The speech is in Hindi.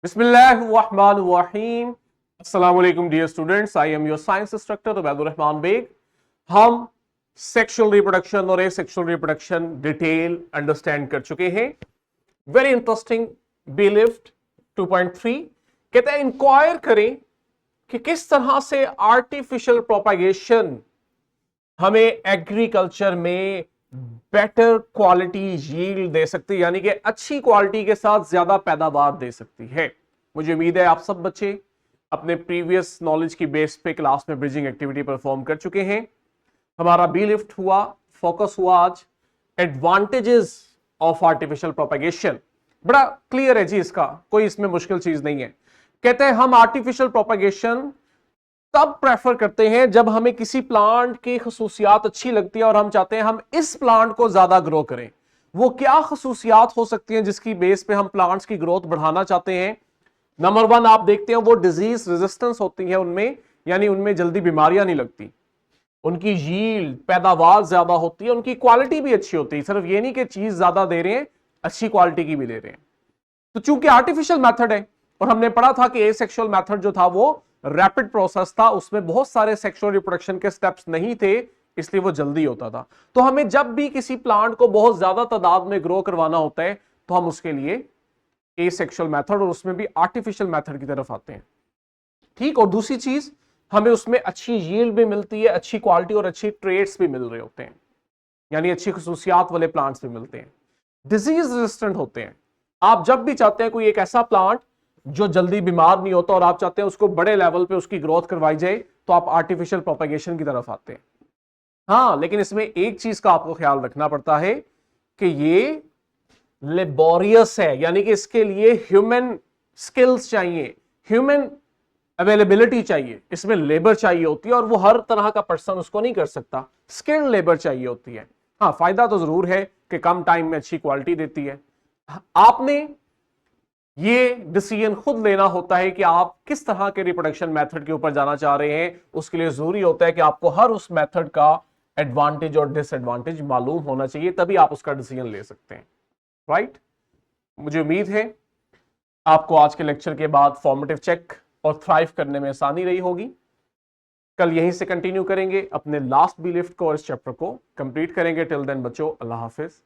बिस्मिल्लाहिर्रहमानिर्रहीम। अस्सलाम वालेकुम dear students, I am your science instructor Ubaidur Rahman Baig. हम सेक्सुअल रिप्रोडक्शन और एसेक्सुअल रिप्रोडक्शन डिटेल अंडरस्टैंड कर चुके हैं। Very interesting. बी लिफ्ट 2.3 कहते हैं इंक्वायर करें कि किस तरह से आर्टिफिशियल प्रोपागेशन हमें एग्रीकल्चर में बेटर क्वालिटी यील्ड दे सकती है, यानी कि अच्छी क्वालिटी के साथ ज्यादा पैदावार दे सकती है। मुझे उम्मीद है आप सब बच्चे अपने प्रीवियस नॉलेज की बेस पे क्लास में ब्रिजिंग एक्टिविटी परफॉर्म कर चुके हैं। हमारा बी लिफ्ट हुआ, फोकस हुआ आज एडवांटेजेस ऑफ आर्टिफिशियल प्रोपेगेशन। बड़ा क्लियर है जी, इसका कोई इसमें मुश्किल चीज नहीं है। कहते हैं हम आर्टिफिशियल प्रोपेगेशन तब प्रेफर करते हैं जब हमें किसी प्लांट की खसूसियात अच्छी लगती है और हम चाहते हैं हम इस प्लांट को ज्यादा ग्रो करें। वो क्या खसूसियात हो सकती हैं जिसकी बेस पे हम प्लांट्स की ग्रोथ बढ़ाना चाहते हैं? नंबर वन, आप देखते हैं वो डिजीज रेजिस्टेंस होती है उनमें, यानी उनमें जल्दी बीमारियां नहीं लगती, उनकी यील्ड पैदावार ज्यादा होती है, उनकी क्वालिटी भी अच्छी होती है। सिर्फ ये नहीं कि चीज ज्यादा दे रहे हैं, अच्छी क्वालिटी की भी दे रहे हैं। तो चूंकि आर्टिफिशियल मेथड है और हमने पढ़ा था कि एसेक्सुअल मेथड जो था वो रैपिड प्रोसेस था, उसमें बहुत सारे सेक्सुअल रिप्रोडक्शन के स्टेप्स नहीं थे, इसलिए वो जल्दी होता था। तो हमें जब भी किसी प्लांट को बहुत ज्यादा तादाद में ग्रो करवाना होता है तो हम उसके लिए एसेक्सुअल मेथड और उसमें भी आर्टिफिशियल मेथड की तरफ आते हैं। ठीक। और दूसरी चीज, हमें उसमें अच्छी यील्ड भी मिलती है, अच्छी क्वालिटी और अच्छी ट्रेड्स भी मिल रहे होते हैं, यानी अच्छी खसूसियात वाले प्लांट्स भी मिलते हैं, डिजीज रेजिस्टेंट होते हैं। आप जब भी चाहते हैं कोई एक ऐसा प्लांट जो जल्दी बीमार नहीं होता और आप चाहते हैं उसको बड़े लेवल पे उसकी ग्रोथ करवाई जाए, तो आप आर्टिफिशियल प्रोपेगेशन की तरफ आते हैं। हाँ, लेकिन इसमें एक चीज का आपको ख्याल रखना पड़ता है कि ये लेबोरियस है, यानी कि इसके लिए ह्यूमन स्किल्स चाहिए, ह्यूमन अवेलेबिलिटी चाहिए, इसमें लेबर चाहिए होती है और वो हर तरह का पर्सन उसको नहीं कर सकता, स्किल्ड लेबर चाहिए होती है। हाँ, फायदा तो जरूर है कि कम टाइम में अच्छी क्वालिटी देती है। आपने ये डिसीजन खुद लेना होता है कि आप किस तरह के रिप्रोडक्शन मेथड के ऊपर जाना चाह रहे हैं। उसके लिए जरूरी होता है कि आपको हर उस मेथड का एडवांटेज और डिसएडवांटेज मालूम होना चाहिए, तभी आप उसका डिसीजन ले सकते हैं। राइट। मुझे उम्मीद है आपको आज के लेक्चर के बाद फॉर्मेटिव चेक और थ्राइव करने में आसानी रही होगी। कल यहीं से कंटिन्यू करेंगे, अपने लास्ट बी लिफ्ट को और इस चैप्टर को कंप्लीट करेंगे। टिल देन बच्चों, अल्लाह हाफिज।